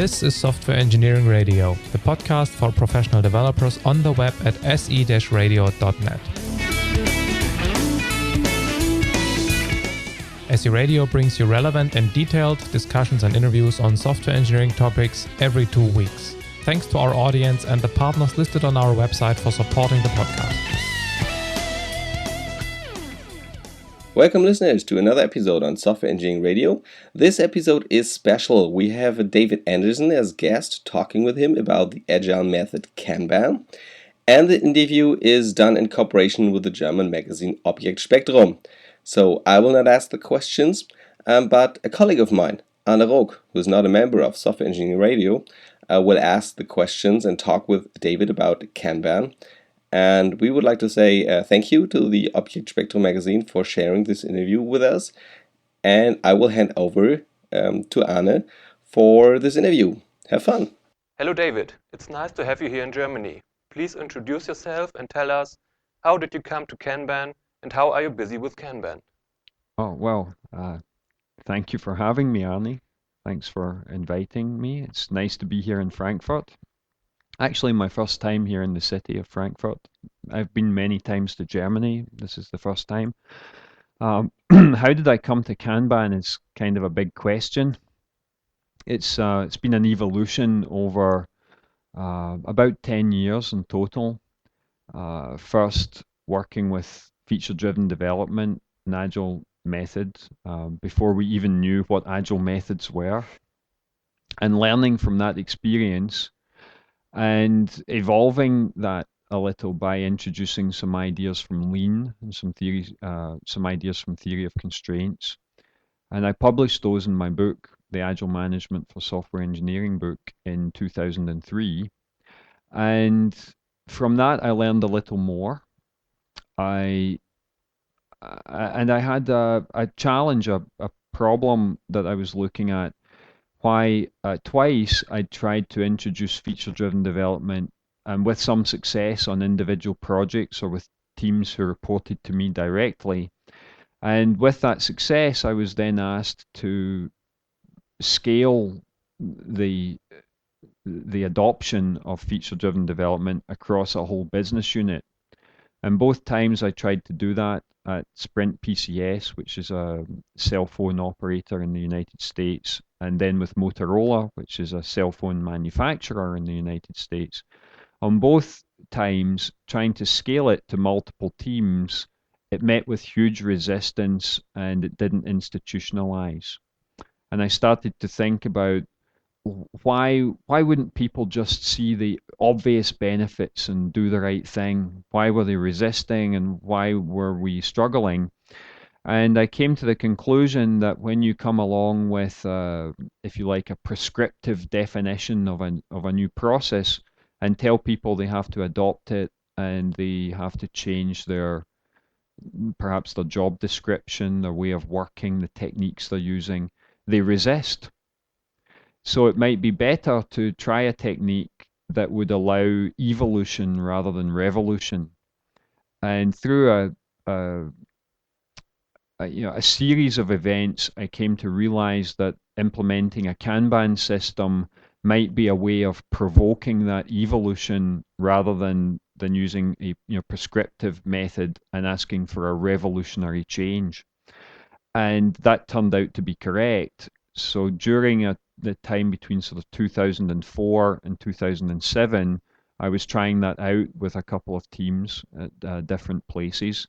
This is Software Engineering Radio, the podcast for professional developers on the web at se-radio.net. SE Radio brings you relevant and detailed discussions and interviews on software engineering topics every 2 weeks. Thanks to our audience and the partners listed on our website for supporting the podcast. Welcome listeners to another episode on Software Engineering Radio. This episode is special. We have David Anderson as guest, talking with him about the Agile method Kanban. And the interview is done in cooperation with the German magazine ObjektSpektrum. So I will not ask the questions, but a colleague of mine, Arne Rook, who is not a member of Software Engineering Radio, will ask the questions and talk with David about Kanban. And we would like to say thank you to the ObjektSpektrum magazine for sharing this interview with us. And I will hand over to Arne for this interview. Have fun. Hello David, it's nice to have you here in Germany. Please introduce yourself and tell us, how did you come to Kanban and how are you busy with Kanban? Thank you for having me, Arne. Thanks for inviting me. It's nice to be here in Frankfurt. Actually, my first time here in the city of Frankfurt. I've been many times to Germany. This is the first time. How did I come to Kanban is kind of a big question. It's been an evolution over about 10 years in total. First working with feature-driven development, an Agile method, before we even knew what Agile methods were. And learning from that experience and evolving that a little by introducing some ideas from Lean and some ideas from theory of constraints. And I published those in my book, the Agile Management for Software Engineering book, in 2003. And from that, I learned a little more. I had a challenge, a problem that I was looking at. Why twice I tried to introduce feature-driven development, and with some success on individual projects or with teams who reported to me directly. And with that success, I was then asked to scale the adoption of feature-driven development across a whole business unit. And both times I tried to do that at Sprint PCS, which is a cell phone operator in the United States, and then with Motorola, which is a cell phone manufacturer in the United States. On both times, trying to scale it to multiple teams, it met with huge resistance and it didn't institutionalize. And I started to think about why wouldn't people just see the obvious benefits and do the right thing? Why were they resisting and why were we struggling? And I came to the conclusion that when you come along with, if you like, a prescriptive definition of a new process and tell people they have to adopt it and they have to change perhaps their job description, their way of working, the techniques they're using, they resist. So it might be better to try a technique that would allow evolution rather than revolution. And through a series of events, I came to realize that implementing a Kanban system might be a way of provoking that evolution rather than using a prescriptive method and asking for a revolutionary change. And that turned out to be correct. So during the time between sort of 2004 and 2007, I was trying that out with a couple of teams at different places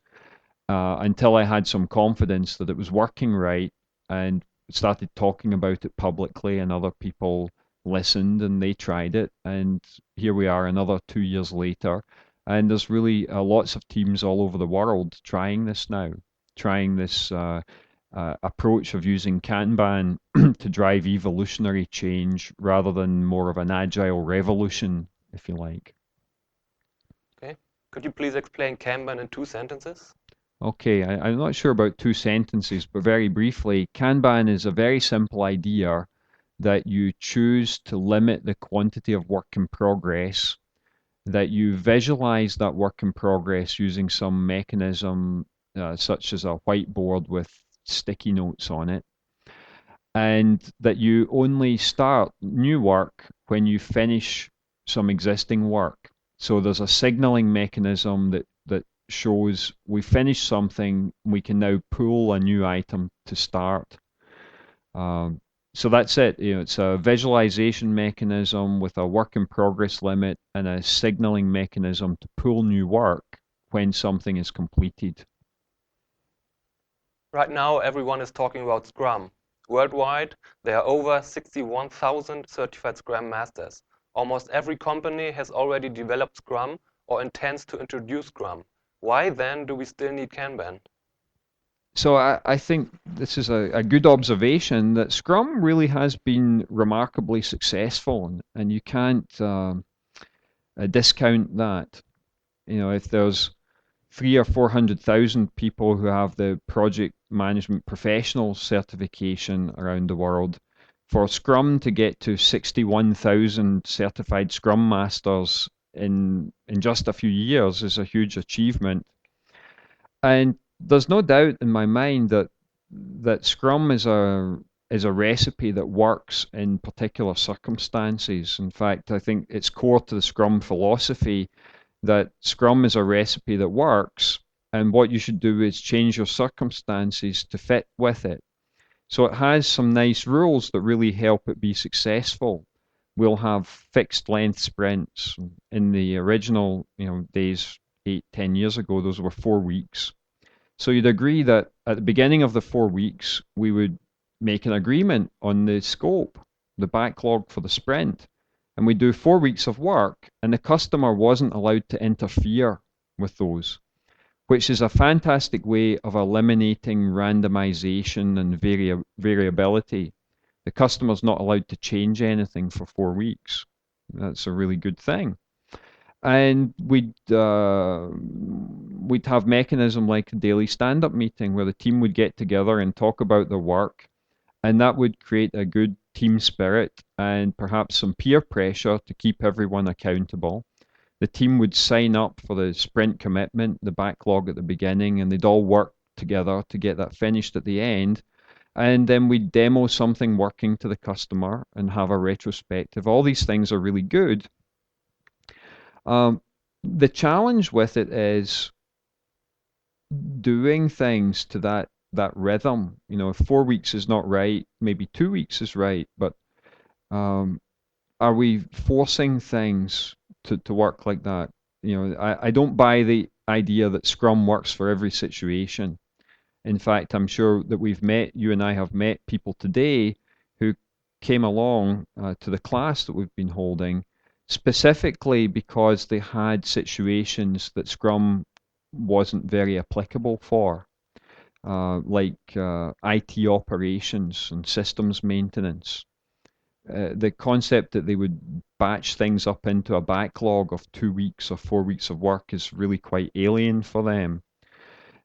until I had some confidence that it was working right and started talking about it publicly, and other people listened and they tried it. And here we are another 2 years later, and there's really lots of teams all over the world trying this now, trying this approach of using Kanban to drive evolutionary change rather than more of an agile revolution, if you like. Okay. Could you please explain Kanban in 2 sentences? Okay, I'm not sure about 2 sentences, but very briefly, Kanban is a very simple idea that you choose to limit the quantity of work in progress, that you visualize that work in progress using some mechanism such as a whiteboard with sticky notes on it, and that you only start new work when you finish some existing work. So there's a signaling mechanism that shows we finished something, we can now pull a new item to start. So that's it. It's a visualization mechanism with a work in progress limit and a signaling mechanism to pull new work when something is completed. Right now, everyone is talking about Scrum. Worldwide, there are over 61,000 certified Scrum Masters. Almost every company has already developed Scrum or intends to introduce Scrum. Why then do we still need Kanban? So I think this is a good observation that Scrum really has been remarkably successful, and you can't discount that. If there's 300,000 or 400,000 people who have the project management professional certification around the world, for Scrum to get to 61,000 certified Scrum Masters in just a few years is a huge achievement. And there's no doubt in my mind that Scrum is a recipe that works in particular circumstances. In fact, I think it's core to the Scrum philosophy that Scrum is a recipe that works, and what you should do is change your circumstances to fit with it. So it has some nice rules that really help it be successful. We'll have fixed length sprints. In the original days, 8, 10 years ago, those were 4 weeks. So you'd agree that at the beginning of the 4 weeks, we would make an agreement on the scope, the backlog for the sprint, and we do 4 weeks of work, and the customer wasn't allowed to interfere with those, which is a fantastic way of eliminating randomization and variability. The customer's not allowed to change anything for 4 weeks. That's a really good thing. And we'd have mechanism like a daily stand-up meeting where the team would get together and talk about their work, and that would create a good team spirit and perhaps some peer pressure to keep everyone accountable. The team would sign up for the sprint commitment, the backlog at the beginning, and they'd all work together to get that finished at the end. And then we'd demo something working to the customer and have a retrospective. All these things are really good. The challenge with it is doing things to that rhythm. If 4 weeks is not right, maybe 2 weeks is right, but are we forcing things to work like that? I don't buy the idea that Scrum works for every situation. In fact, I'm sure that you and I have met people today who came along to the class that we've been holding specifically because they had situations that Scrum wasn't very applicable for, like IT operations and systems maintenance. The concept that they would batch things up into a backlog of 2 weeks or 4 weeks of work is really quite alien for them.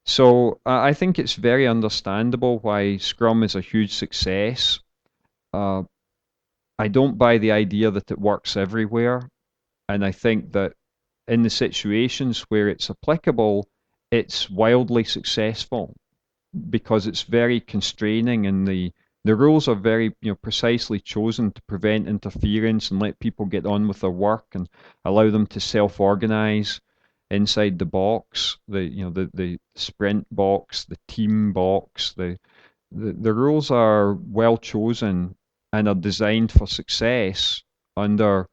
So I think it's very understandable why Scrum is a huge success. I don't buy the idea that it works everywhere, and I think that in the situations where it's applicable, it's wildly successful because it's very constraining, and the rules are very precisely chosen to prevent interference and let people get on with their work and allow them to self-organize inside the box, the sprint box, the team box. The rules are well chosen and are designed for success under,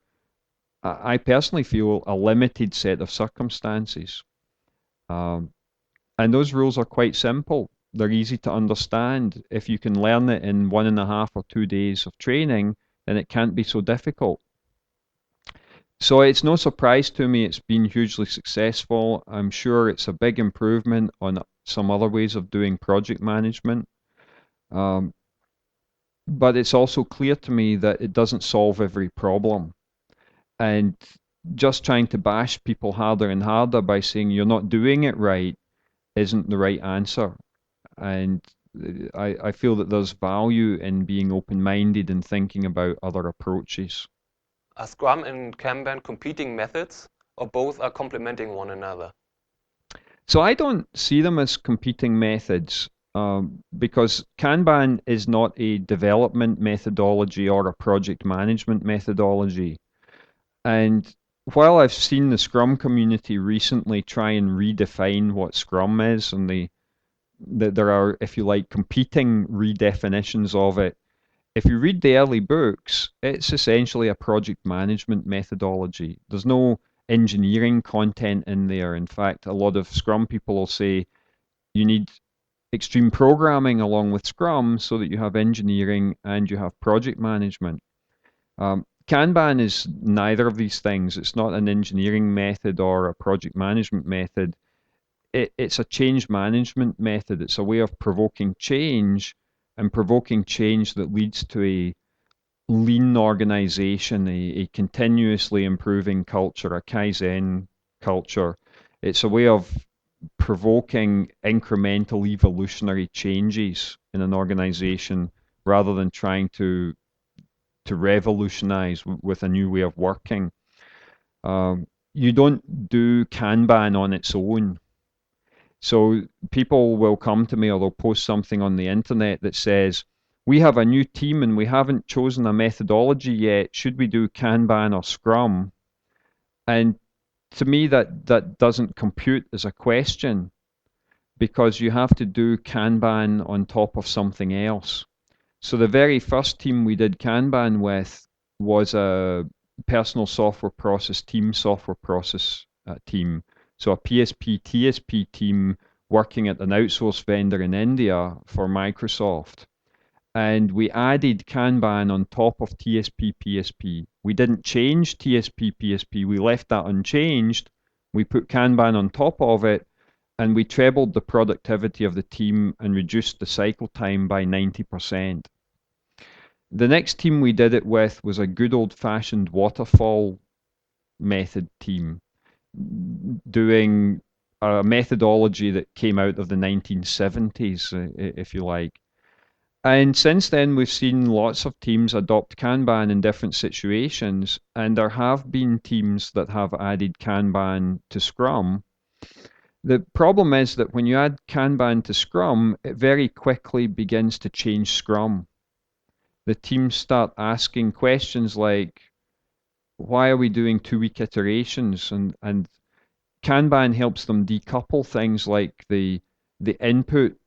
I personally feel, a limited set of circumstances. And those rules are quite simple. They're easy to understand. If you can learn it in 1.5 or 2 days of training, then it can't be so difficult. So it's no surprise to me it's been hugely successful. I'm sure it's a big improvement on some other ways of doing project management. But it's also clear to me that it doesn't solve every problem. And just trying to bash people harder and harder by saying you're not doing it right isn't the right answer. And I feel that there's value in being open-minded and thinking about other approaches. Are Scrum and Kanban competing methods, or both are complementing one another? So I don't see them as competing methods. because Kanban is not a development methodology or a project management methodology. And while I've seen the Scrum community recently try and redefine what Scrum is, and there are, if you like, competing redefinitions of it, if you read the early books, it's essentially a project management methodology. There's no engineering content in there. In fact, a lot of Scrum people will say you need extreme programming along with Scrum so that you have engineering and you have project management. Kanban is neither of these things. It's not an engineering method or a project management method. It's a change management method. It's a way of provoking change, and provoking change that leads to a lean organization, a continuously improving culture, a Kaizen culture. It's a way of provoking incremental evolutionary changes in an organization rather than trying to revolutionize with a new way of working. You don't do Kanban on its own. So people will come to me or they'll post something on the internet that says, we have a new team and we haven't chosen a methodology yet. Should we do Kanban or Scrum? And to me, that doesn't compute as a question, because you have to do Kanban on top of something else. So the very first team we did Kanban with was a personal software process team, team. So a PSP, TSP team working at an outsourced vendor in India for Microsoft. And we added Kanban on top of TSP, PSP. We didn't change TSP, PSP. We left that unchanged. We put Kanban on top of it, and we trebled the productivity of the team and reduced the cycle time by 90%. The next team we did it with was a good old-fashioned waterfall method team, doing a methodology that came out of the 1970s, if you like. And since then, we've seen lots of teams adopt Kanban in different situations, and there have been teams that have added Kanban to Scrum. The problem is that when you add Kanban to Scrum, it very quickly begins to change Scrum. The teams start asking questions like, why are we doing 2-week iterations? And Kanban helps them decouple things like the input,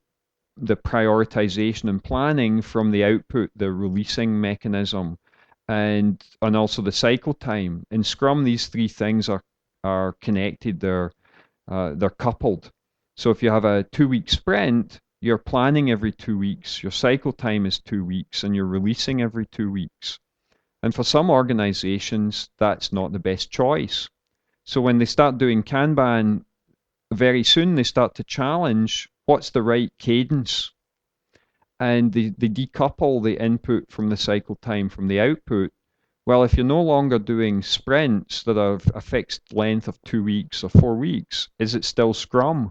the prioritization and planning, from the output, the releasing mechanism, and also the cycle time. In Scrum, these three things are connected. They're coupled. So if you have a 2-week sprint, you're planning every 2 weeks, your cycle time is 2 weeks, and you're releasing every 2 weeks. And for some organizations, that's not the best choice. So when they start doing Kanban, very soon they start to challenge what's the right cadence. And they decouple the input from the cycle time from the output. Well, if you're no longer doing sprints that are a fixed length of 2 weeks or 4 weeks, is it still Scrum?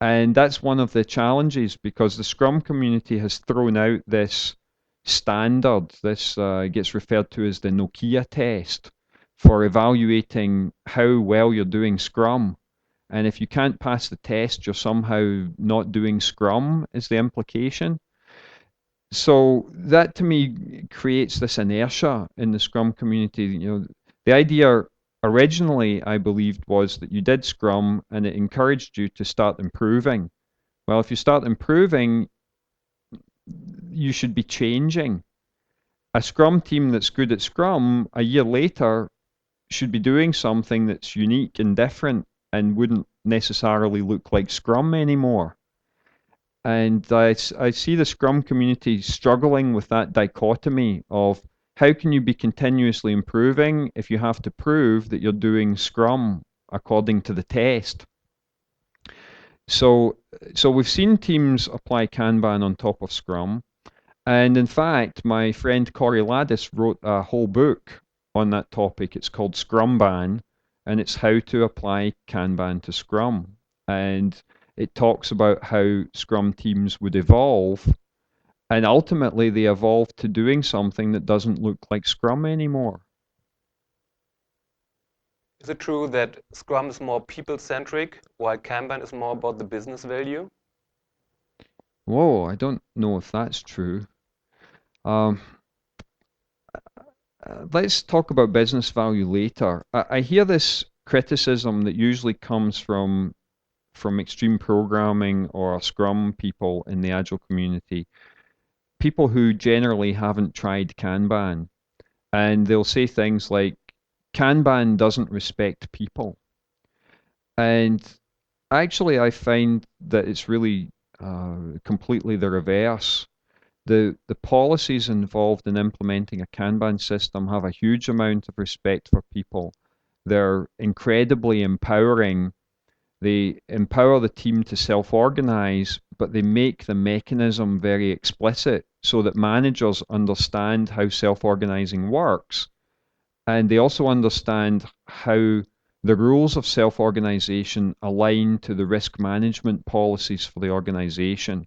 And that's one of the challenges, because the Scrum community has thrown out this standard. This gets referred to as the Nokia test for evaluating how well you're doing Scrum. And if you can't pass the test, you're somehow not doing Scrum, is the implication. So that to me creates this inertia in the Scrum community. The idea originally, I believed, was that you did Scrum and it encouraged you to start improving. Well, if you start improving, you should be changing. A Scrum team that's good at Scrum a year later should be doing something that's unique and different and wouldn't necessarily look like Scrum anymore. And I see the Scrum community struggling with that dichotomy of how can you be continuously improving if you have to prove that you're doing Scrum according to the test. So we've seen teams apply Kanban on top of Scrum. And in fact, my friend Corey Laddis wrote a whole book on that topic. It's called Scrumban, and it's how to apply Kanban to Scrum. And it talks about how Scrum teams would evolve, and ultimately they evolve to doing something that doesn't look like Scrum anymore. Is it true that Scrum is more people-centric, while Kanban is more about the business value? Whoa, I don't know if that's true. Let's talk about business value later. I hear this criticism that usually comes from extreme programming or Scrum people in the Agile community, people who generally haven't tried Kanban, and they'll say things like, Kanban doesn't respect people. And actually, I find that it's really completely the reverse. The policies involved in implementing a Kanban system have a huge amount of respect for people. They're incredibly empowering. They empower the team to self-organize, but they make the mechanism very explicit so that managers understand how self-organizing works. And they also understand how the rules of self-organization align to the risk management policies for the organization.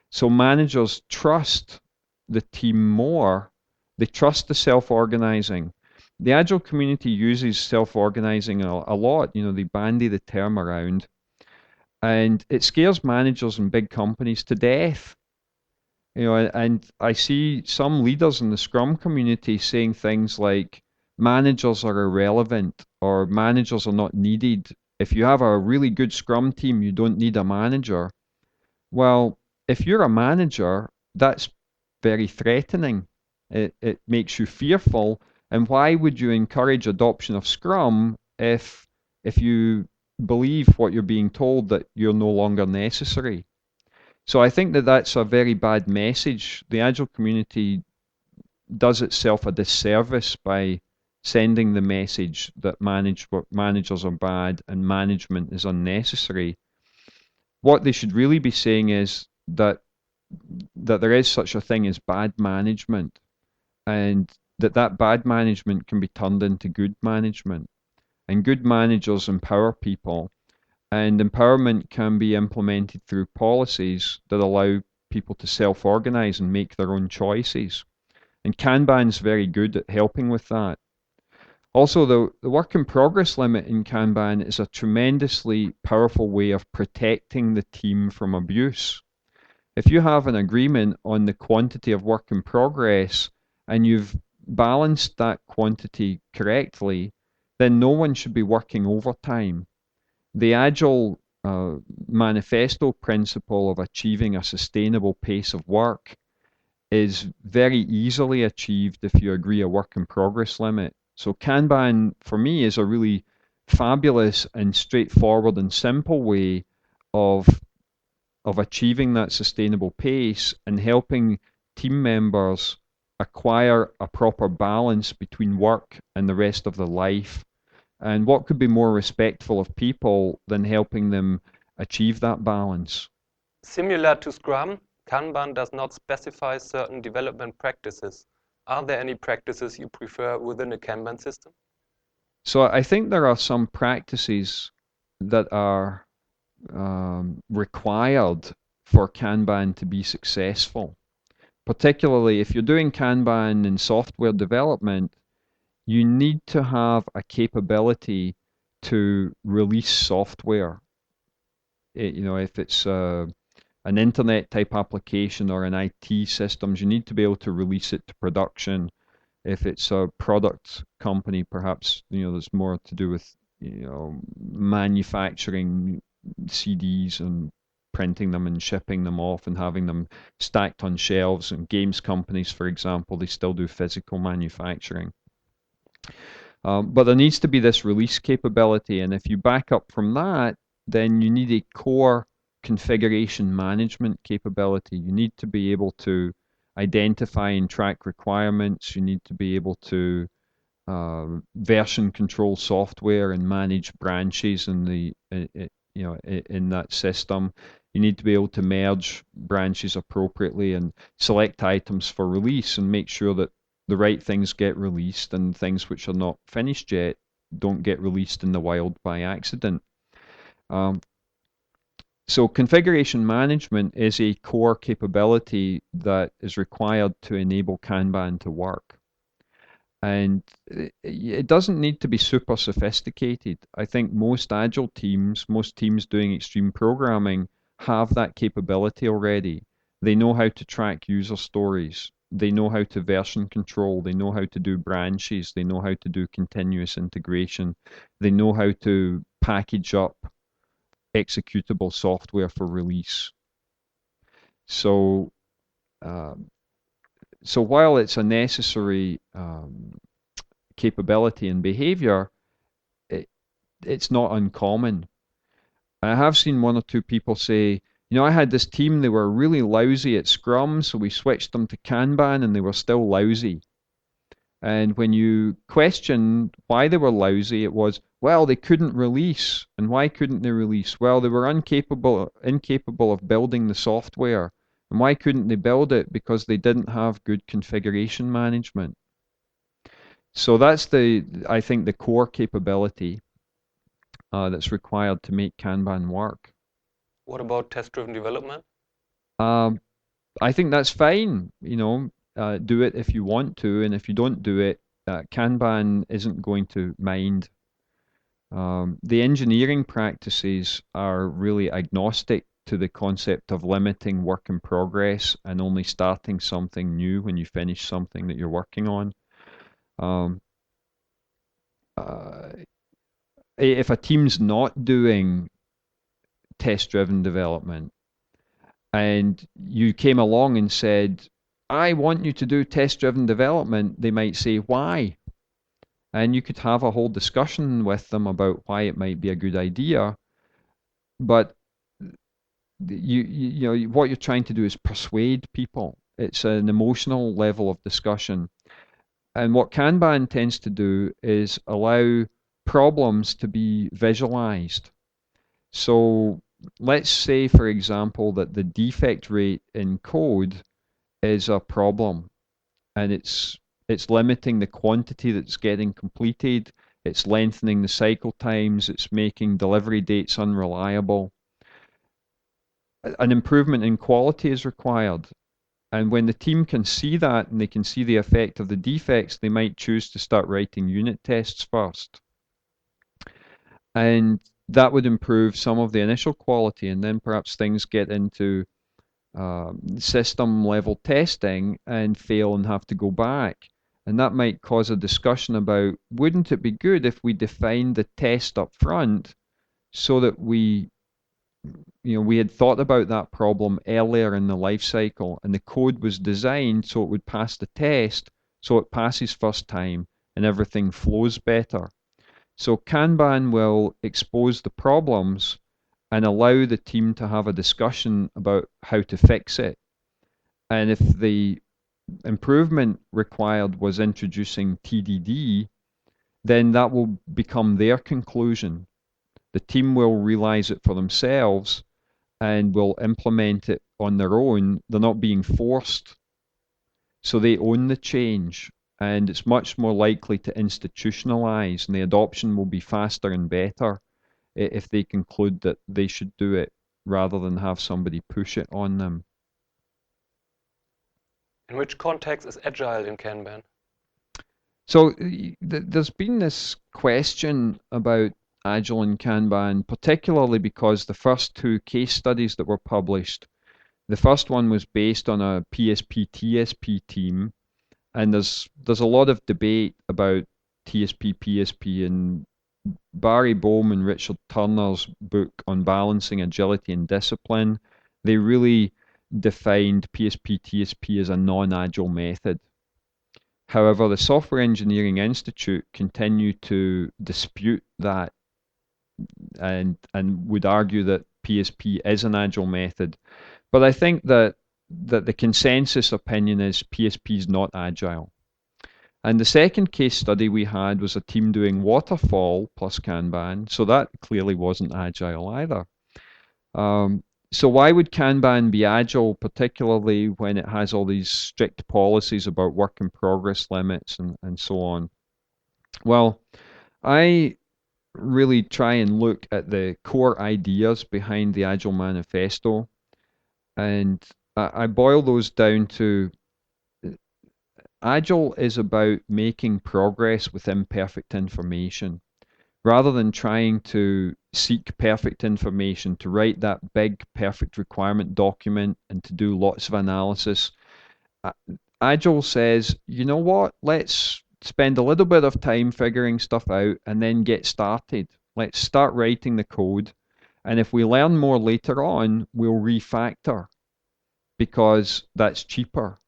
So managers trust the team more. They trust the self-organizing. The Agile community uses self-organizing a lot. They bandy the term around. And it scares managers in big companies to death. And I see some leaders in the Scrum community saying things like, managers are irrelevant or managers are not needed. If you have a really good Scrum team, you don't need a manager. Well, if you're a manager, that's very threatening. It makes you fearful. And why would you encourage adoption of Scrum if you believe what you're being told, that you're no longer necessary? So I think that that's a very bad message. The Agile community does itself a disservice by sending the message that managers are bad and management is unnecessary. What they should really be saying is that there is such a thing as bad management, and that bad management can be turned into good management. And good managers empower people, and empowerment can be implemented through policies that allow people to self-organize and make their own choices. And Kanban's very good at helping with that. Also, the work in progress limit in Kanban is a tremendously powerful way of protecting the team from abuse. If you have an agreement on the quantity of work in progress and you've balanced that quantity correctly, then no one should be working overtime. The Agile manifesto principle of achieving a sustainable pace of work is very easily achieved if you agree a work in progress limit. So Kanban, for me, is a really fabulous and straightforward and simple way of achieving that sustainable pace and helping team members acquire a proper balance between work and the rest of their life. And what could be more respectful of people than helping them achieve that balance? Similar to Scrum, Kanban does not specify certain development practices. Are there any practices you prefer within a Kanban system? So I think there are some practices that are required for Kanban to be successful. Particularly if you're doing Kanban in software development, you need to have a capability to release software. If it's an internet type application or an IT systems, you need to be able to release it to production. If it's a product company, perhaps there's more to do with manufacturing CDs and printing them and shipping them off and having them stacked on shelves. And games companies, for example, they still do physical manufacturing. But there needs to be this release capability, and if you back up from that, then you need a core configuration management capability. You need to be able to identify and track requirements. You need to be able to version control software and manage branches in in that system. You need to be able to merge branches appropriately and select items for release and make sure that the right things get released and things which are not finished yet don't get released in the wild by accident. So configuration management is a core capability that is required to enable Kanban to work. And it doesn't need to be super sophisticated. I think most Agile teams, most teams doing extreme programming, have that capability already. They know how to track user stories. They know how to version control. They know how to do branches. They know how to do continuous integration. They know how to package up executable software for release. So, so while it's a necessary capability and behavior, it's not uncommon. I have seen one or two people say, I had this team, they were really lousy at Scrum, so we switched them to Kanban and they were still lousy. And when you question why they were lousy, it was, well, they couldn't release. And why couldn't they release? Well, they were incapable of building the software. And why couldn't they build it? Because they didn't have good configuration management. So that's I think the core capability that's required to make Kanban work. What about test-driven development? I think that's fine. Do it if you want to, and if you don't do it, Kanban isn't going to mind. The engineering practices are really agnostic to the concept of limiting work in progress and only starting something new when you finish something that you're working on. If a team's not doing test-driven development, and you came along and said, I want you to do test-driven development, they might say, why? And you could have a whole discussion with them about why it might be a good idea. But you know what you're trying to do is persuade people. It's an emotional level of discussion. And what Kanban tends to do is allow problems to be visualized. So let's say, for example, that the defect rate in code is a problem, and it's limiting the quantity that's getting completed, it's lengthening the cycle times, it's making delivery dates unreliable. An improvement in quality is required. And when the team can see that and they can see the effect of the defects, they might choose to start writing unit tests first. And that would improve some of the initial quality, and then perhaps things get into system level testing and fail and have to go back. And that might cause a discussion about, wouldn't it be good if we defined the test up front so that we had thought about that problem earlier in the life cycle, and the code was designed so it would pass the test, so it passes first time and everything flows better. So Kanban will expose the problems and allow the team to have a discussion about how to fix it. And if the improvement required was introducing TDD, then that will become their conclusion. The team will realize it for themselves and will implement it on their own. They're not being forced. So they own the change, and it's much more likely to institutionalize, and the adoption will be faster and better if they conclude that they should do it rather than have somebody push it on them. In which context is Agile in Kanban? So there's been this question about Agile and Kanban, particularly because the first two case studies that were published, the first one was based on a PSP-TSP team, and there's a lot of debate about TSP-PSP, and Barry Boehm and Richard Turner's book on balancing agility and discipline, they really defined PSP-TSP as a non-agile method. However, the Software Engineering Institute continued to dispute that and would argue that PSP is an agile method. But I think that the consensus opinion is PSP is not agile. And the second case study we had was a team doing waterfall plus Kanban, so that clearly wasn't agile either. So why would Kanban be agile, particularly when it has all these strict policies about work in progress limits and so on? Well, I really try and look at the core ideas behind the Agile Manifesto, and I boil those down to Agile is about making progress with imperfect information. rather than trying to seek perfect information, to write that big perfect requirement document and to do lots of analysis. Agile says, you know what, let's spend a little bit of time figuring stuff out and then get started. Let's start writing the code. And if we learn more later on, we'll refactor because that's cheaper.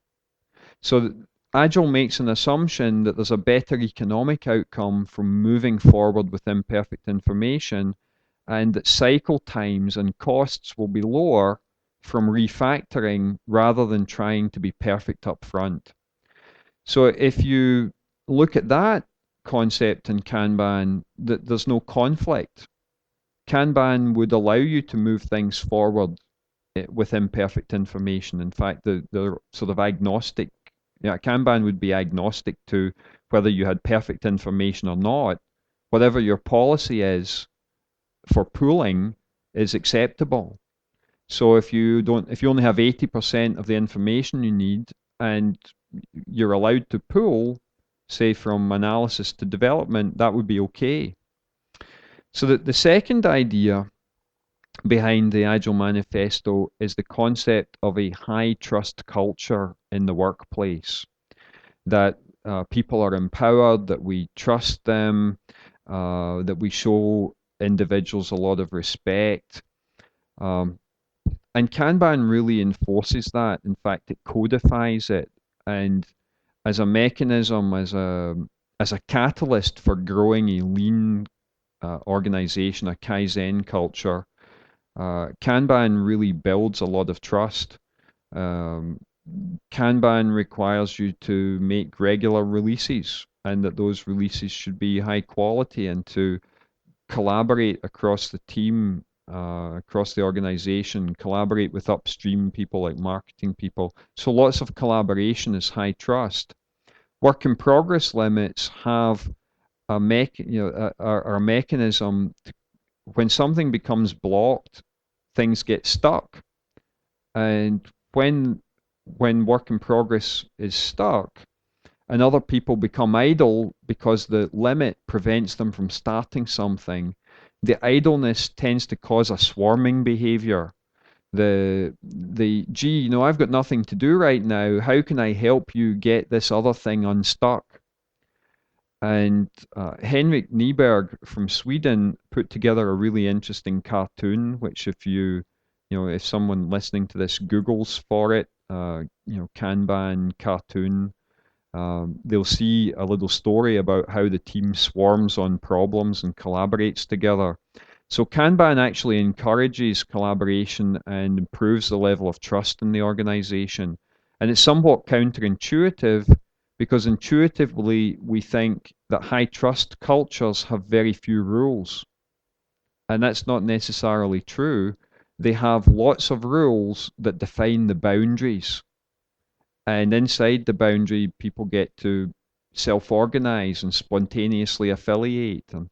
So Agile makes an assumption that there's a better economic outcome from moving forward with imperfect information, and that cycle times and costs will be lower from refactoring rather than trying to be perfect up front. So if you look at that concept in Kanban, that there's no conflict. Kanban would allow you to move things forward with imperfect information. In fact, they're sort of agnostic. Yeah, Kanban would be agnostic to whether you had perfect information or not. Whatever your policy is for pooling is acceptable. So if you only have 80% of the information you need and you're allowed to pool, say from analysis to development, that would be okay. So the second idea behind the Agile Manifesto is the concept of a high trust culture in the workplace. That people are empowered, that we trust them, that we show individuals a lot of respect. And Kanban really enforces that. In fact, it codifies it. And as a mechanism, as a catalyst for growing a lean organization, a Kaizen culture, Kanban really builds a lot of trust. Kanban requires you to make regular releases, and that those releases should be high quality, and to collaborate across the team, across the organization, collaborate with upstream people like marketing people. So lots of collaboration is high trust. Work in progress limits have a mechanism to, when something becomes blocked, things get stuck. And when work in progress is stuck and other people become idle because the limit prevents them from starting something, the idleness tends to cause a swarming behavior. Gee, I've got nothing to do right now. How can I help you get this other thing unstuck? And Henrik Nyberg from Sweden put together a really interesting cartoon, which if someone listening to this Googles for it, Kanban cartoon, they'll see a little story about how the team swarms on problems and collaborates together. So Kanban actually encourages collaboration and improves the level of trust in the organization. And it's somewhat counterintuitive, because intuitively we think that high trust cultures have very few rules. And that's not necessarily true. They have lots of rules that define the boundaries. And inside the boundary, people get to self-organize and spontaneously affiliate and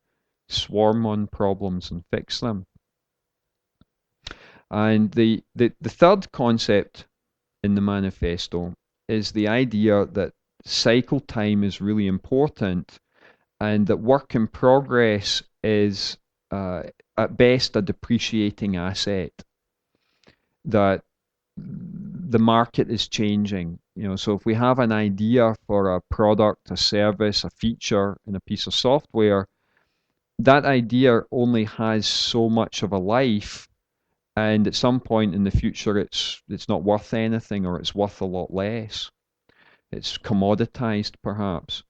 swarm on problems and fix them. And the third concept in the manifesto is the idea that cycle time is really important, and that work in progress is at best a depreciating asset. That the market is changing. So if we have an idea for a product, a service, a feature in a piece of software, that idea only has so much of a life, and at some point in the future it's not worth anything, or it's worth a lot less. It's commoditized perhaps.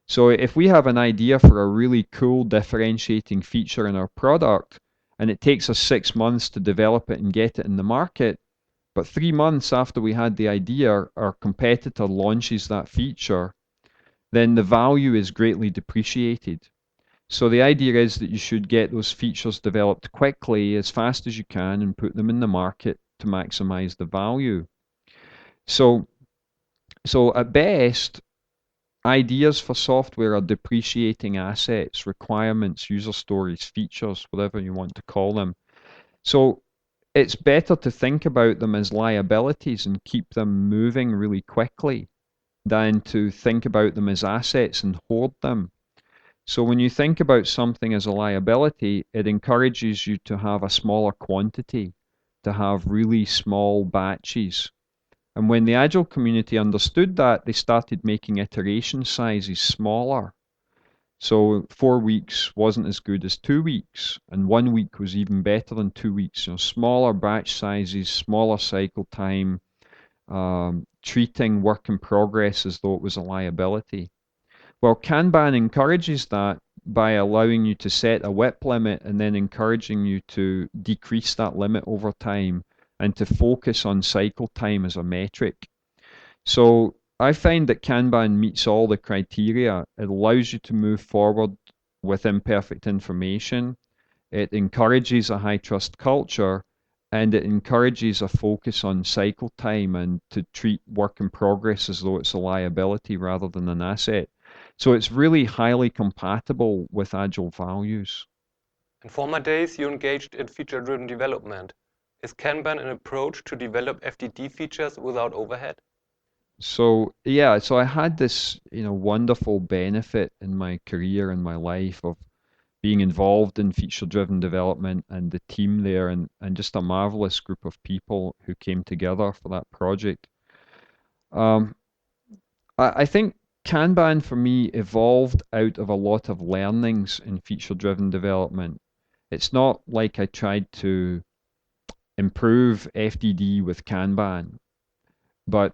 So if we have an idea for a really cool differentiating feature in our product, and it takes us 6 months to develop it and get it in the market, but 3 months after we had the idea, our competitor launches that feature, then the value is greatly depreciated. So the idea is that you should get those features developed quickly, as fast as you can, and put them in the market to maximize the value. So at best, ideas for software are depreciating assets, requirements, user stories, features, whatever you want to call them. So it's better to think about them as liabilities and keep them moving really quickly than to think about them as assets and hoard them. So when you think about something as a liability, it encourages you to have a smaller quantity, to have really small batches. And when the Agile community understood that, they started making iteration sizes smaller. So 4 weeks wasn't as good as 2 weeks, and 1 week was even better than 2 weeks. Smaller batch sizes, smaller cycle time, treating work in progress as though it was a liability. Well, Kanban encourages that by allowing you to set a WIP limit and then encouraging you to decrease that limit over time and to focus on cycle time as a metric. So I find that Kanban meets all the criteria. It allows you to move forward with imperfect information. It encourages a high trust culture, and it encourages a focus on cycle time and to treat work in progress as though it's a liability rather than an asset. So it's really highly compatible with Agile values. In former days, you engaged in feature-driven development. Is Kanban an approach to develop FDD features without overhead? So yeah, so I had this, wonderful benefit in my career and my life of being involved in feature-driven development and the team there and just a marvelous group of people who came together for that project. I think Kanban for me evolved out of a lot of learnings in feature-driven development. It's not like I tried to improve FDD with Kanban, but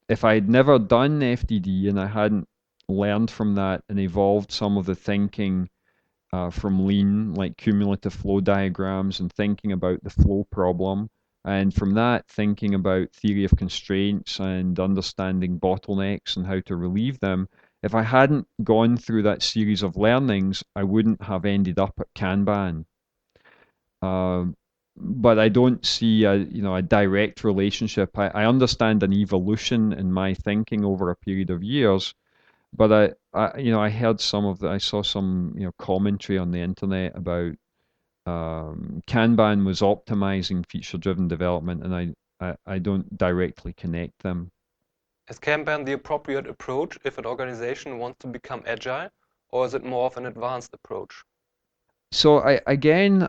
if I had never done FDD and I hadn't learned from that and evolved some of the thinking from Lean, like cumulative flow diagrams and thinking about the flow problem, and from that thinking about theory of constraints and understanding bottlenecks and how to relieve them, if I hadn't gone through that series of learnings, I wouldn't have ended up at Kanban. But I don't see a direct relationship. I understand an evolution in my thinking over a period of years, but I heard I saw some commentary on the internet about Kanban was optimizing feature-driven development, and I don't directly connect them. Is Kanban the appropriate approach if an organization wants to become agile, or is it more of an advanced approach? So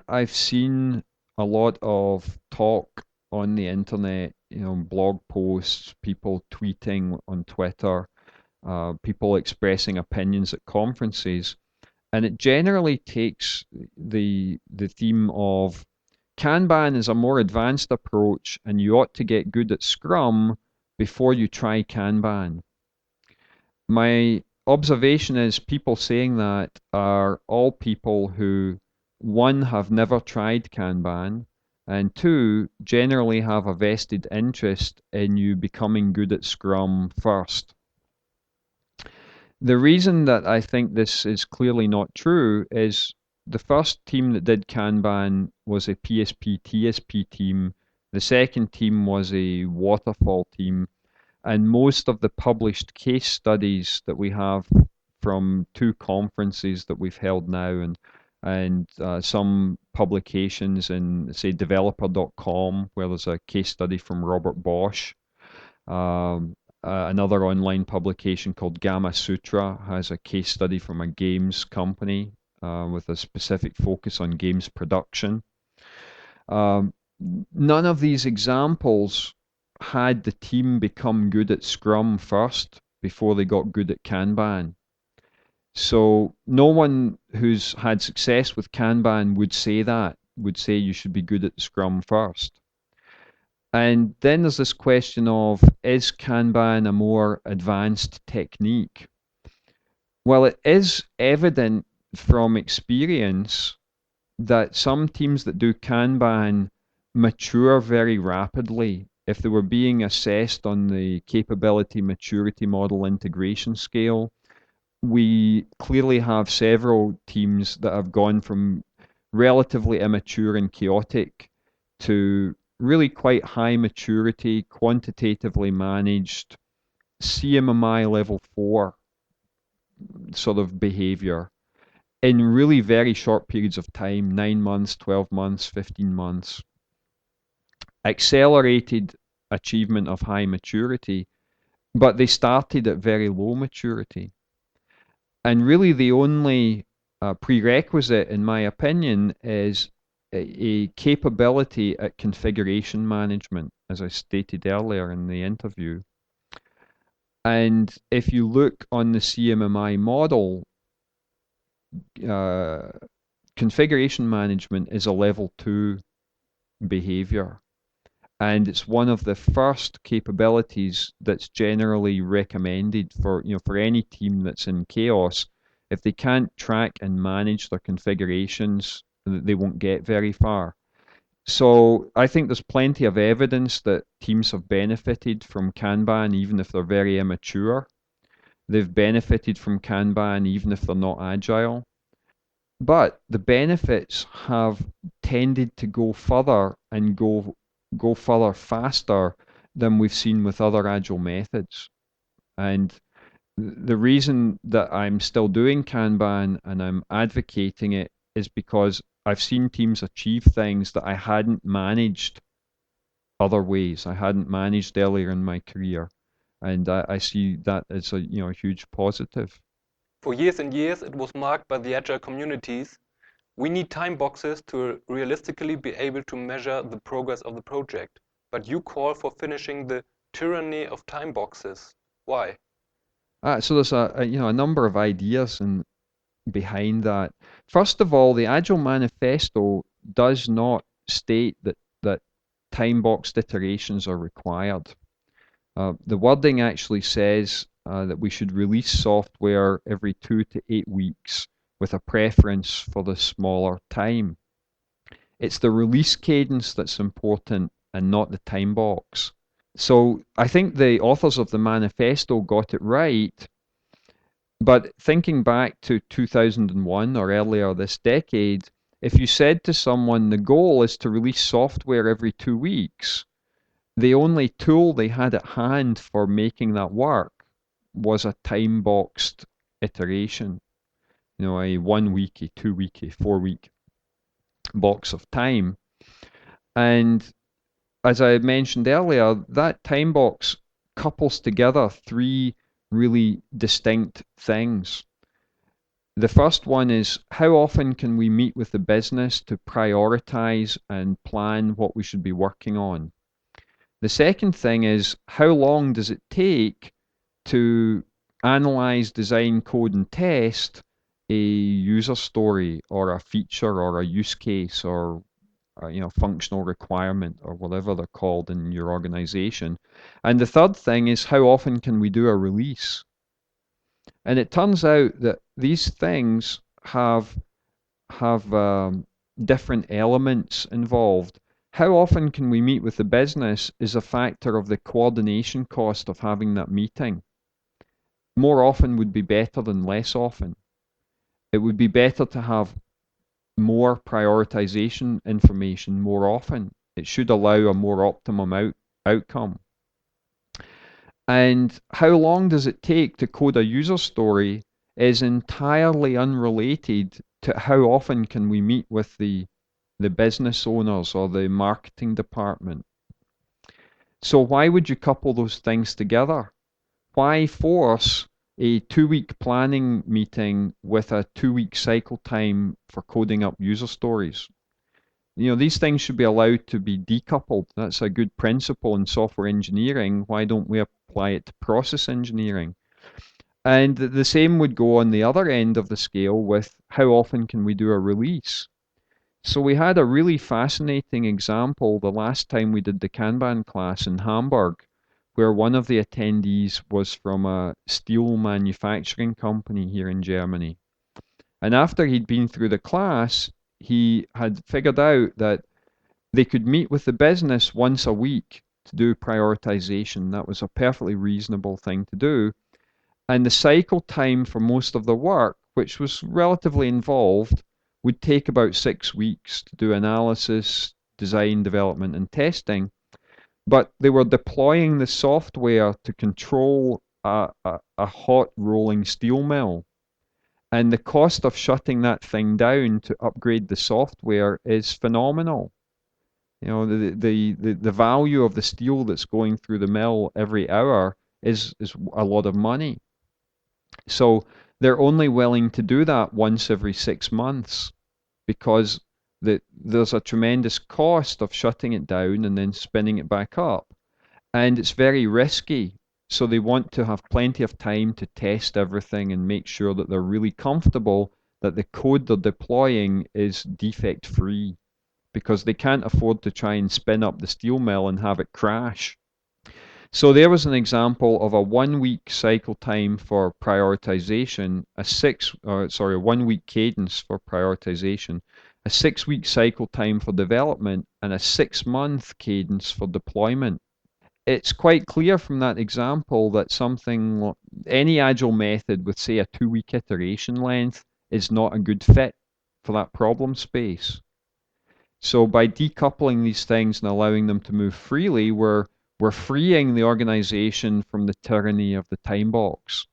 I've seen a lot of talk on the internet, blog posts, people tweeting on Twitter, people expressing opinions at conferences, and it generally takes the theme of Kanban is a more advanced approach, and you ought to get good at Scrum before you try Kanban. My observation is people saying that are all people who, one, have never tried Kanban, and two, generally have a vested interest in you becoming good at Scrum first. The reason that I think this is clearly not true is the first team that did Kanban was a PSP TSP team. The second team was a waterfall team. And most of the published case studies that we have from 2 conferences that we've held now and some publications in, say, developer.com, where there's a case study from Robert Bosch. Another online publication called Gamma Sutra has a case study from a games company with a specific focus on games production. None of these examples had the team become good at Scrum first before they got good at Kanban. So no one who's had success with Kanban would say you should be good at Scrum first. And then there's this question of, is Kanban a more advanced technique? Well, it is evident from experience that some teams that do Kanban mature very rapidly. If they were being assessed on the capability maturity model integration scale, we clearly have several teams that have gone from relatively immature and chaotic to really quite high maturity, quantitatively managed, CMMI level 4 sort of behavior in really very short periods of time, 9 months, 12 months, 15 months. Accelerated achievement of high maturity, but they started at very low maturity. And really the only prerequisite, in my opinion, is a capability at configuration management, as I stated earlier in the interview. And if you look on the CMMI model, configuration management is a level 2 behavior. And it's one of the first capabilities that's generally recommended for any team that's in chaos. If they can't track and manage their configurations, they won't get very far. So I think there's plenty of evidence that teams have benefited from Kanban even if they're very immature. They've benefited from Kanban even if they're not agile. But the benefits have tended to go further and go further faster than we've seen with other agile methods. And the reason that I'm still doing Kanban and I'm advocating it is because I've seen teams achieve things that I hadn't managed other ways. I hadn't managed earlier in my career. And I see that as a huge positive. For years and years, it was marked by the Agile communities. We need time boxes to realistically be able to measure the progress of the project. But you call for finishing the tyranny of time boxes. Why? So there's a number of ideas behind that. First of all, the Agile Manifesto does not state that time-boxed iterations are required. The wording actually says that we should release software every 2 to 8 weeks with a preference for the smaller time. It's the release cadence that's important and not the time box. So I think the authors of the manifesto got it right. But thinking back to 2001 or earlier this decade, if you said to someone the goal is to release software every 2 weeks, the only tool they had at hand for making that work was a time-boxed iteration. A 1 week, a 2 week, a 4 week box of time. And as I mentioned earlier, that time box couples together 3 really distinct things. The first one is how often can we meet with the business to prioritize and plan what we should be working on? The second thing is how long does it take to analyze, design, code, and test a user story or a feature or a use case or functional requirement or whatever they're called in your organization. And the third thing is how often can we do a release? And it turns out that these things have different elements involved. How often can we meet with the business is a factor of the coordination cost of having that meeting. More often would be better than less often. It would be better to have more prioritization information more often. It should allow a more optimum outcome. And how long does it take to code a user story is entirely unrelated to how often can we meet with the business owners or the marketing department. So why would you couple those things together? Why force a 2-week planning meeting with a 2-week cycle time for coding up user stories? These things should be allowed to be decoupled. That's a good principle in software engineering. Why don't we apply it to process engineering? And the same would go on the other end of the scale with how often can we do a release? So we had a really fascinating example the last time we did the Kanban class in Hamburg, where one of the attendees was from a steel manufacturing company here in Germany. And after he'd been through the class, he had figured out that they could meet with the business once a week to do prioritization. That was a perfectly reasonable thing to do. And the cycle time for most of the work, which was relatively involved, would take about 6 weeks to do analysis, design, development, and testing. But they were deploying the software to control a hot rolling steel mill. And the cost of shutting that thing down to upgrade the software is phenomenal. The value of the steel that's going through the mill every hour is a lot of money. So they're only willing to do that once every 6 months because there's a tremendous cost of shutting it down and then spinning it back up. And it's very risky. So they want to have plenty of time to test everything and make sure that they're really comfortable that the code they're deploying is defect-free, because they can't afford to try and spin up the steel mill and have it crash. So there was an example of a 1 week cycle time for prioritization, a 1 week cadence for prioritization, a 6 week cycle time for development, and a 6 month cadence for deployment. It's quite clear from that example that any agile method with, say, a 2 week iteration length is not a good fit for that problem space. So by decoupling these things and allowing them to move freely, we're freeing the organization from the tyranny of the time box.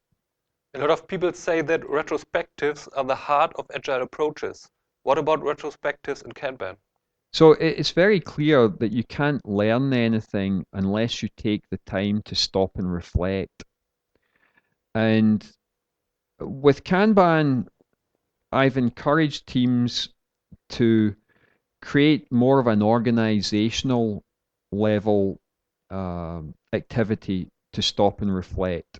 A lot of people say that retrospectives are the heart of agile approaches. What about retrospectives in Kanban? So it's very clear that you can't learn anything unless you take the time to stop and reflect. And with Kanban, I've encouraged teams to create more of an organizational level activity to stop and reflect.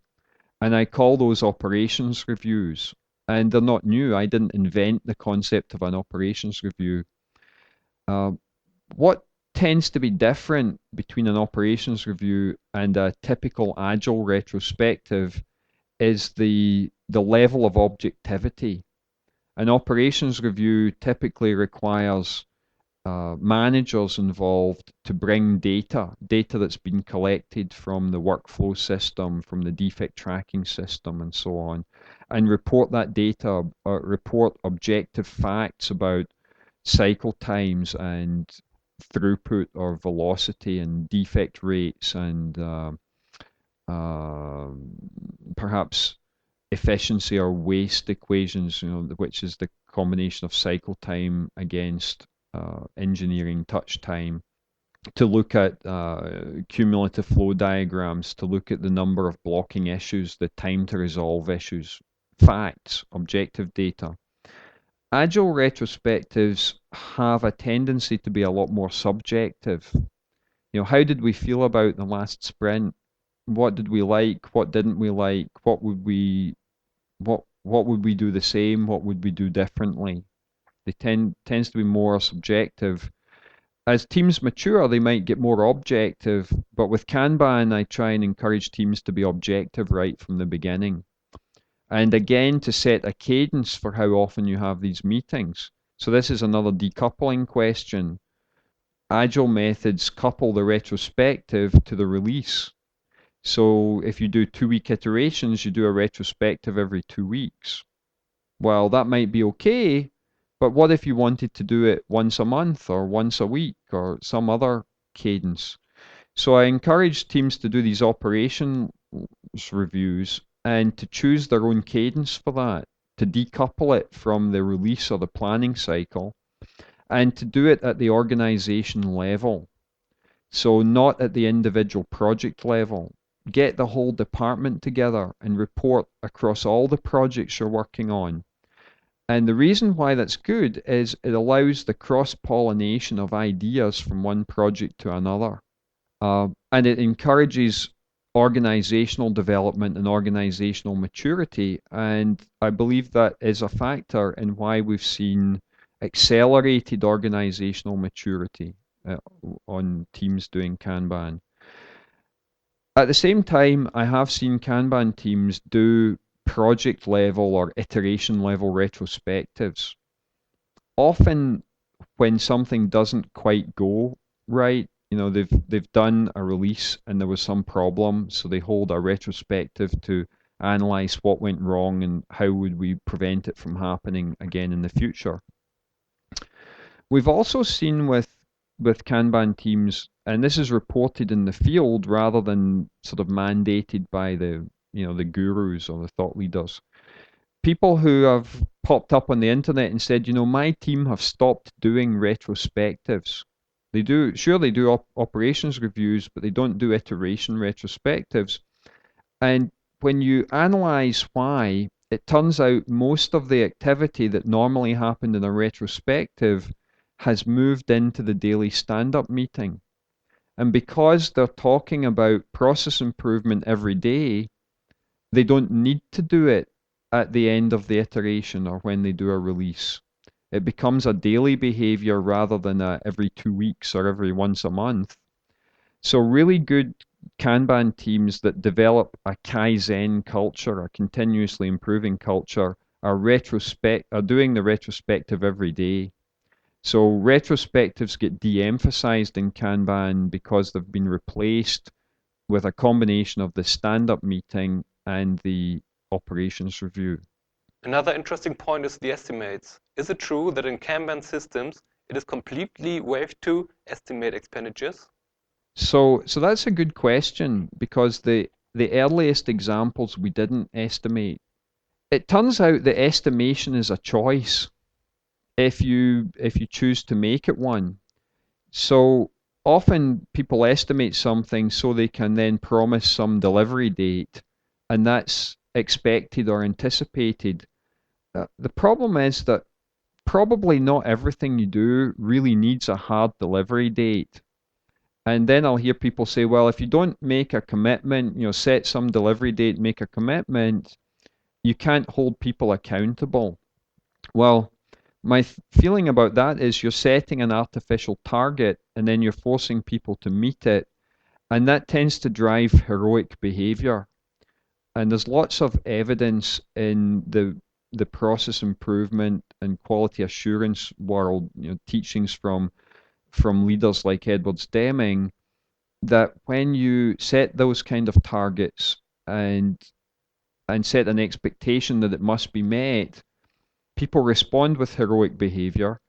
And I call those operations reviews. And they're not new. I didn't invent the concept of an operations review. What tends to be different between an operations review and a typical agile retrospective is the level of objectivity. An operations review typically requires managers involved to bring data that's been collected from the workflow system, from the defect tracking system, and so on, and report that data, report objective facts about cycle times and throughput or velocity and defect rates and perhaps efficiency or waste equations, which is the combination of cycle time against engineering touch time, to look at cumulative flow diagrams, to look at the number of blocking issues, the time to resolve issues, facts, objective data. Agile retrospectives have a tendency to be a lot more subjective. How did we feel about the last sprint? What did we like? What didn't we like? What would we do the same? What would we do differently? They tends to be more subjective. As teams mature, they might get more objective, but with Kanban, I try and encourage teams to be objective right from the beginning. And again, to set a cadence for how often you have these meetings. So this is another decoupling question. Agile methods couple the retrospective to the release. So if you do 2 week iterations, you do a retrospective every 2 weeks. Well, that might be okay, but what if you wanted to do it once a month or once a week or some other cadence? So I encourage teams to do these operations reviews and to choose their own cadence for that, to decouple it from the release or the planning cycle, and to do it at the organization level. So not at the individual project level. Get the whole department together and report across all the projects you're working on. And the reason why that's good is it allows the cross-pollination of ideas from one project to another. And it encourages organizational development and organizational maturity. And I believe that is a factor in why we've seen accelerated organizational maturity on teams doing Kanban. At the same time, I have seen Kanban teams do project level or iteration level retrospectives. Often when something doesn't quite go right, they've done a release and there was some problem, so they hold a retrospective to analyze what went wrong and how would we prevent it from happening again in the future. We've also seen with Kanban teams, and this is reported in the field rather than sort of mandated by the gurus or the thought leaders, people who have popped up on the internet and said, my team have stopped doing retrospectives. They do operations reviews, but they don't do iteration retrospectives. And when you analyze why, it turns out most of the activity that normally happened in a retrospective has moved into the daily stand-up meeting. And because they're talking about process improvement every day, they don't need to do it at the end of the iteration or when they do a release. It becomes a daily behavior rather than a every 2 weeks or every once a month. So really good Kanban teams that develop a Kaizen culture, a continuously improving culture, are doing the retrospective every day. So retrospectives get de-emphasized in Kanban because they've been replaced with a combination of the stand-up meeting and the operations review. Another interesting point is the estimates. Is it true that in Kanban systems it is completely waived to estimate expenditures? So that's a good question because the earliest examples we didn't estimate. It turns out that estimation is a choice if you choose to make it one. So often people estimate something so they can then promise some delivery date, and that's expected or anticipated. The problem is that probably not everything you do really needs a hard delivery date. And then I'll hear people say, well, if you don't make a commitment, set some delivery date, make a commitment, you can't hold people accountable. Well, my feeling about that is you're setting an artificial target and then you're forcing people to meet it. And that tends to drive heroic behavior. And there's lots of evidence in the process improvement and quality assurance world, teachings from leaders like Edwards Deming, that when you set those kind of targets and set an expectation that it must be met, people respond with heroic behavior,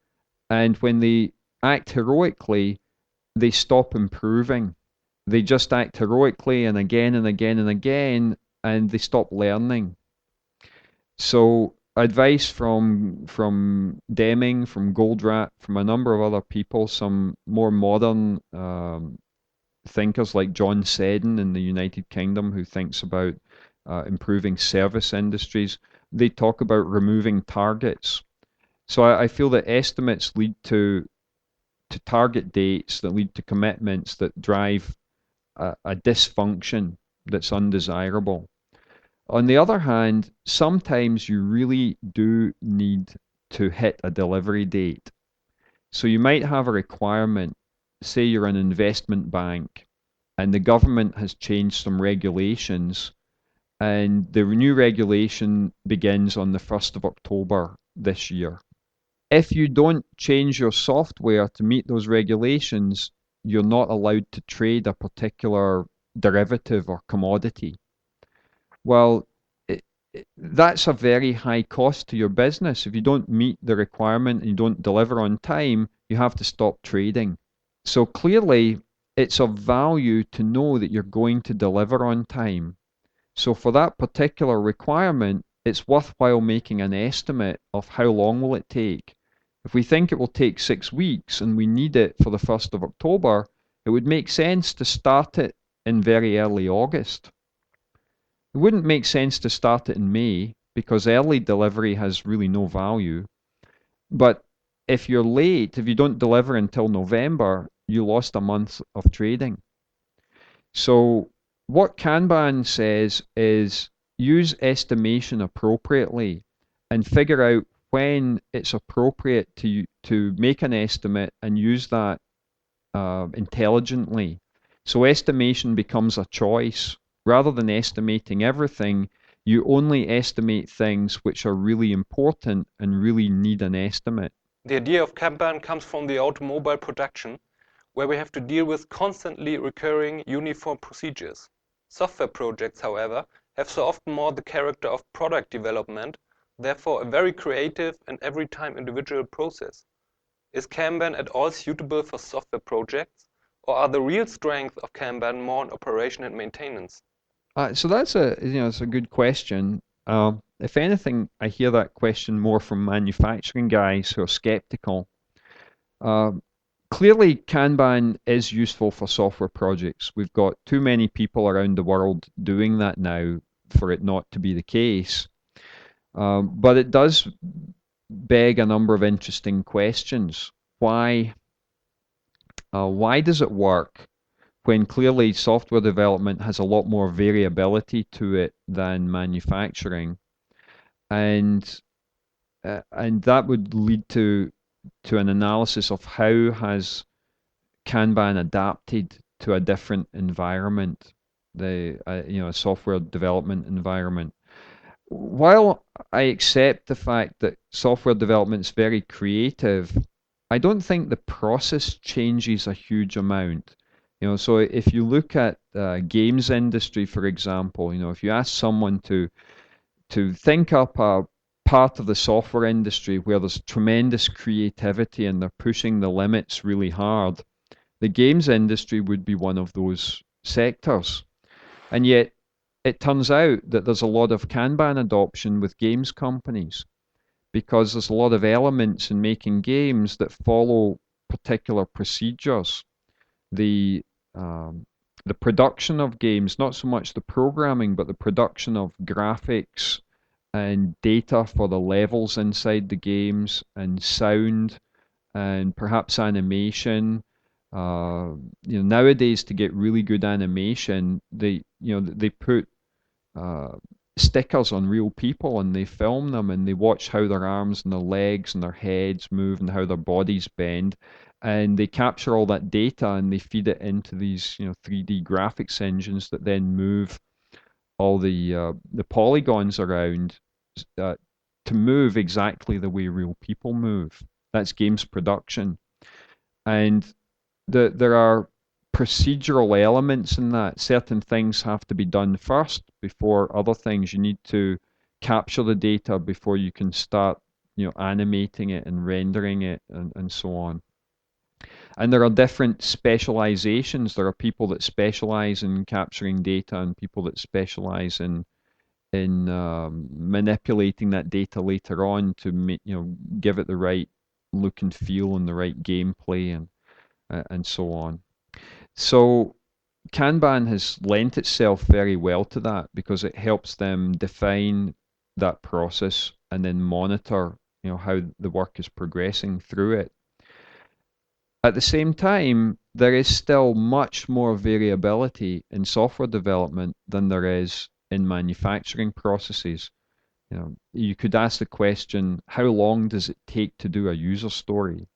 and when they act heroically, they stop improving. They just act heroically and again and again and again, and they stop learning. So advice from Deming, from Goldratt, from a number of other people, some more modern thinkers like John Seddon in the United Kingdom, who thinks about improving service industries, they talk about removing targets. So I feel that estimates lead to target dates that lead to commitments that drive a dysfunction that's undesirable. On the other hand, sometimes you really do need to hit a delivery date. So you might have a requirement, say you're an investment bank, and the government has changed some regulations, and the new regulation begins on the 1st of October this year. If you don't change your software to meet those regulations, you're not allowed to trade a particular derivative or commodity. Well, that's a very high cost to your business. If you don't meet the requirement and you don't deliver on time, you have to stop trading. So clearly, it's of value to know that you're going to deliver on time. So for that particular requirement, it's worthwhile making an estimate of how long will it take. If we think it will take 6 weeks and we need it for the 1st of October, it would make sense to start it in very early August. It wouldn't make sense to start it in May because early delivery has really no value. But if you're late, if you don't deliver until November, you lost a month of trading. So what Kanban says is use estimation appropriately and figure out when it's appropriate to make an estimate and use that intelligently. So estimation becomes a choice. Rather than estimating everything, you only estimate things which are really important and really need an estimate. The idea of Kanban comes from the automobile production, where we have to deal with constantly recurring uniform procedures. Software projects, however, have so often more the character of product development, therefore a very creative and every time individual process. Is Kanban at all suitable for software projects, or are the real strengths of Kanban more in operation and maintenance? So that's it's a good question. If anything, I hear that question more from manufacturing guys who are skeptical. Clearly, Kanban is useful for software projects. We've got too many people around the world doing that now for it not to be the case. But it does beg a number of interesting questions. Why does it work when clearly software development has a lot more variability to it than manufacturing? And that would lead to an analysis of how has Kanban adapted to a different environment, a software development environment. While I accept the fact that software development is very creative, I don't think the process changes a huge amount. So if you look at games industry, for example, if you ask someone to think up a part of the software industry where there's tremendous creativity and they're pushing the limits really hard, the games industry would be one of those sectors. And yet, it turns out that there's a lot of Kanban adoption with games companies because there's a lot of elements in making games that follow particular procedures. The production of games, not so much the programming, but the production of graphics and data for the levels inside the games and sound and perhaps animation. Nowadays to get really good animation, they put stickers on real people and they film them and they watch how their arms and their legs and their heads move and how their bodies bend, and they capture all that data and they feed it into these 3D graphics engines that then move all the polygons around to move exactly the way real people move. That's games production. And there are procedural elements in that. Certain things have to be done first before other things. You need to capture the data before you can start animating it and rendering it and so on. And there are different specializations. There are people that specialize in capturing data and people that specialize in manipulating that data later on to give it the right look and feel and the right gameplay and so on. So Kanban has lent itself very well to that because it helps them define that process and then monitor how the work is progressing through it. At the same time, there is still much more variability in software development than there is in manufacturing processes. You could ask the question, how long does it take to do a user story?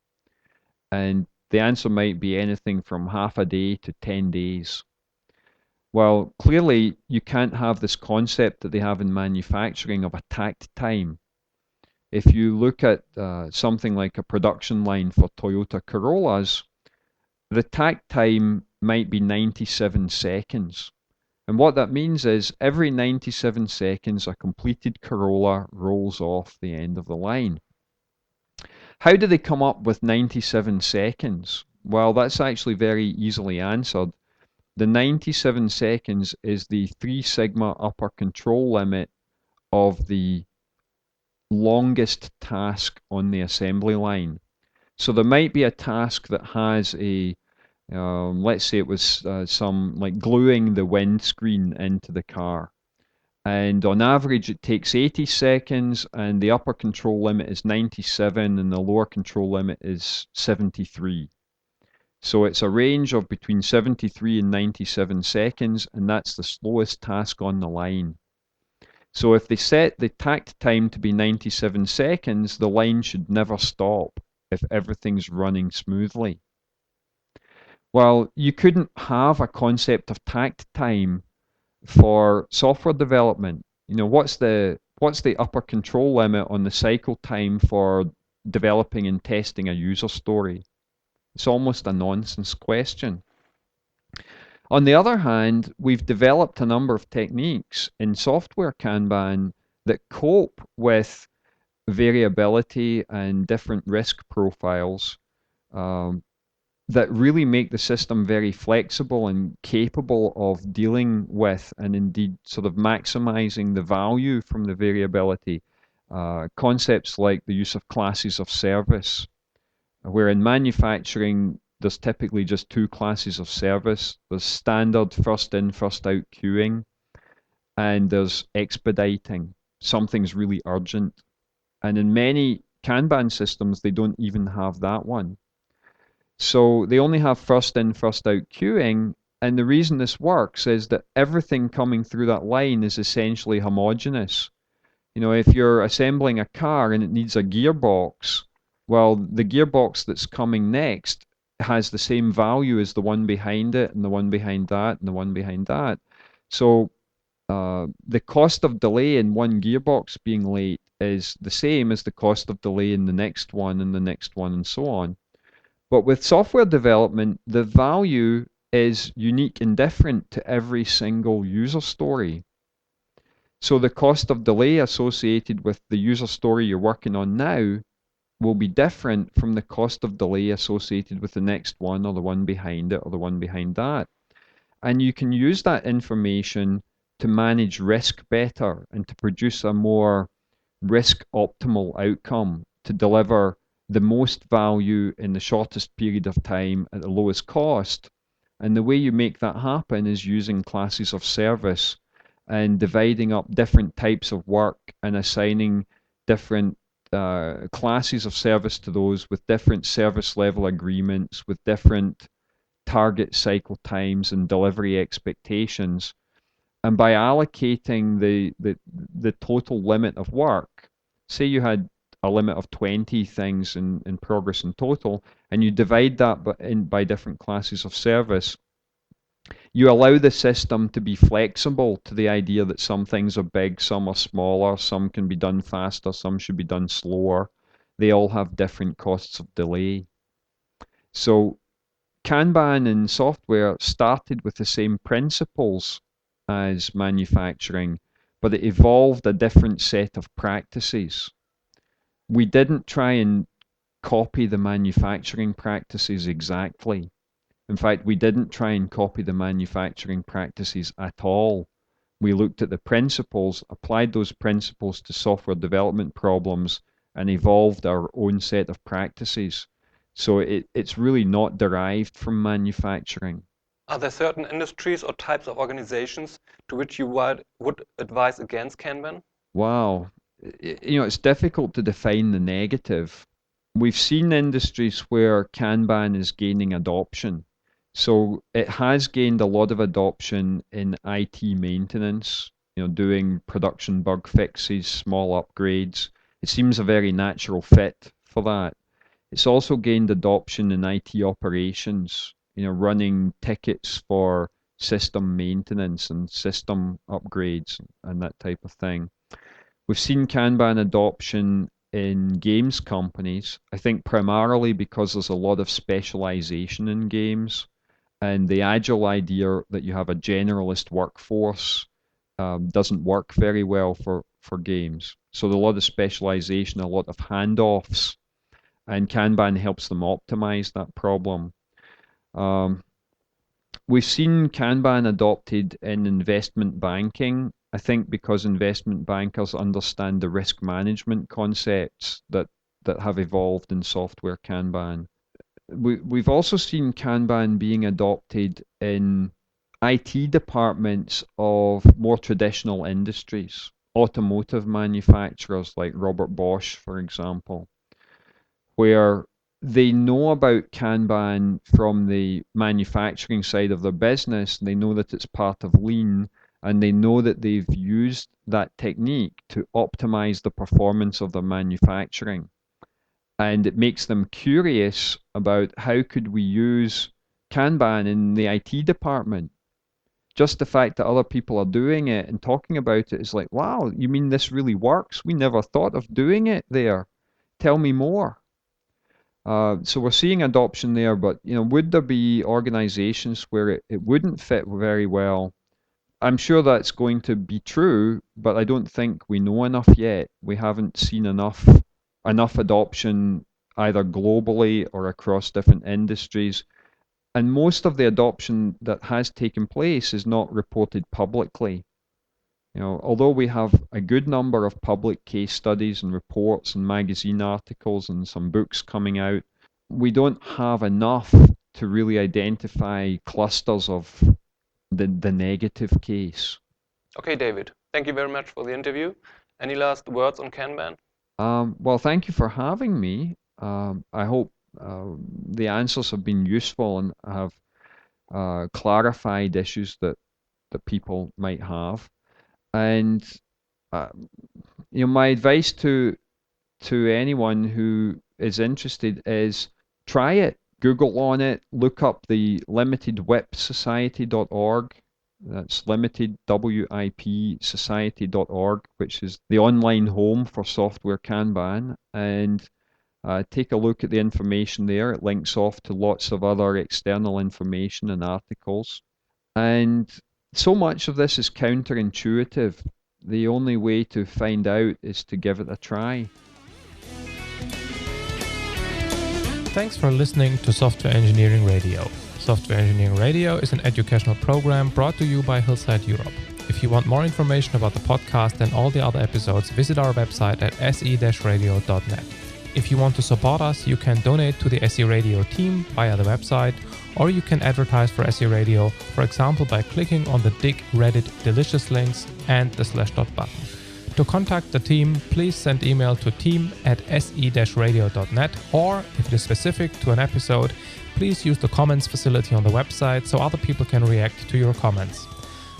And the answer might be anything from half a day to 10 days. Well, clearly you can't have this concept that they have in manufacturing of a takt time. If you look at something like a production line for Toyota Corollas, the takt time might be 97 seconds. And what that means is every 97 seconds, a completed Corolla rolls off the end of the line. How do they come up with 97 seconds? Well, that's actually very easily answered. The 97 seconds is the 3 sigma upper control limit of the longest task on the assembly line. So there might be a task that has a, let's say it was some like gluing the windscreen into the car. And on average, it takes 80 seconds, and the upper control limit is 97, and the lower control limit is 73. So it's a range of between 73 and 97 seconds, and that's the slowest task on the line. So if they set the takt time to be 97 seconds, the line should never stop if everything's running smoothly. Well, you couldn't have a concept of takt time for software development. What's the upper control limit on the cycle time for developing and testing a user story? It's almost a nonsense question. On the other hand, we've developed a number of techniques in software Kanban that cope with variability and different risk profiles that really make the system very flexible and capable of dealing with and indeed sort of maximizing the value from the variability. Concepts like the use of classes of service, where in manufacturing there's typically just 2 classes of service. There's standard first in, first out queuing, and there's expediting. something's really urgent. And in many Kanban systems, they don't even have that one. So they only have first in, first out queuing. And the reason this works is that everything coming through that line is essentially homogeneous. If you're assembling a car and it needs a gearbox, well, the gearbox that's coming next has the same value as the one behind it, and the one behind that, and the one behind that. So the cost of delay in one gearbox being late is the same as the cost of delay in the next one, and the next one, and so on. But with software development, the value is unique and different to every single user story. So the cost of delay associated with the user story you're working on now will be different from the cost of delay associated with the next one, or the one behind it, or the one behind that. And you can use that information to manage risk better and to produce a more risk optimal outcome to deliver the most value in the shortest period of time at the lowest cost. And the way you make that happen is using classes of service and dividing up different types of work and assigning different classes of service to those with different service level agreements, with different target cycle times and delivery expectations. And by allocating the total limit of work, say you had a limit of 20 things in progress in total, and you divide that by different classes of service, you allow the system to be flexible to the idea that some things are big, some are smaller, some can be done faster, some should be done slower. They all have different costs of delay. So Kanban in software started with the same principles as manufacturing, but it evolved a different set of practices. We didn't try and copy the manufacturing practices exactly. In fact, we didn't try and copy the manufacturing practices at all. We looked at the principles, applied those principles to software development problems, and evolved our own set of practices. So it's really not derived from manufacturing. Are there certain industries or types of organizations to which you would advise against Kanban? Wow. It's difficult to define the negative. We've seen industries where Kanban is gaining adoption. So it has gained a lot of adoption in IT maintenance, doing production bug fixes, small upgrades. It seems a very natural fit for that. It's also gained adoption in IT operations, running tickets for system maintenance and system upgrades and that type of thing. We've seen Kanban adoption in games companies, I think primarily because there's a lot of specialization in games, and the Agile idea that you have a generalist workforce doesn't work very well for games. So there's a lot of specialization, a lot of handoffs, and Kanban helps them optimize that problem. We've seen Kanban adopted in investment banking, I think because investment bankers understand the risk management concepts that have evolved in software Kanban. We've also seen Kanban being adopted in IT departments of more traditional industries, automotive manufacturers like Robert Bosch, for example, where they know about Kanban from the manufacturing side of their business. They know that it's part of Lean, and they know that they've used that technique to optimize the performance of their manufacturing. And it makes them curious about how could we use Kanban in the IT department. Just the fact that other people are doing it and talking about it is like, wow, you mean this really works? We never thought of doing it there. Tell me more. So we're seeing adoption there, but would there be organizations where it wouldn't fit very well? I'm sure that's going to be true, but I don't think we know enough yet. We haven't seen enough adoption either globally or across different industries. And most of the adoption that has taken place is not reported publicly. Although we have a good number of public case studies and reports and magazine articles and some books coming out, we don't have enough to really identify clusters of the negative case. Okay, David, thank you very much for the interview. Any last words on Kanban? Well, thank you for having me. I hope the answers have been useful and have clarified issues that people might have. And my advice to anyone who is interested is try it. Google on it. Look up the limitedwip.society.org. That's limited WIP society.org, which is the online home for software Kanban. And take a look at the information there. It links off to lots of other external information and articles. And so much of this is counterintuitive. The only way to find out is to give it a try. Thanks for listening to Software Engineering Radio. Software Engineering Radio is an educational program brought to you by Hillside Europe. If you want more information about the podcast and all the other episodes, visit our website at se-radio.net. If you want to support us, you can donate to the SE Radio team via the website, or you can advertise for SE Radio, for example, by clicking on the Dig Reddit Delicious links and the /dot button. To contact the team, please send email to team@se-radio.net, or if it is specific to an episode, please use the comments facility on the website so other people can react to your comments.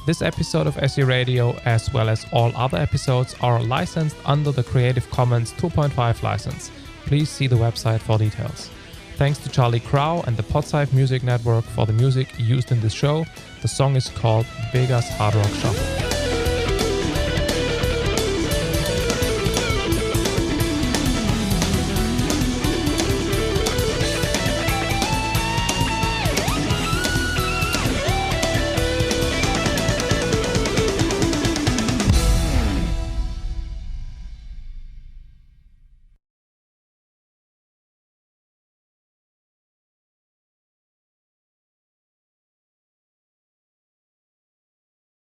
This episode of SE Radio, as well as all other episodes, are licensed under the Creative Commons 2.5 license. Please see the website for details. Thanks to Charlie Crow and the Podsafe Music Network for the music used in this show. The song is called Vegas Hard Rock Shuffle.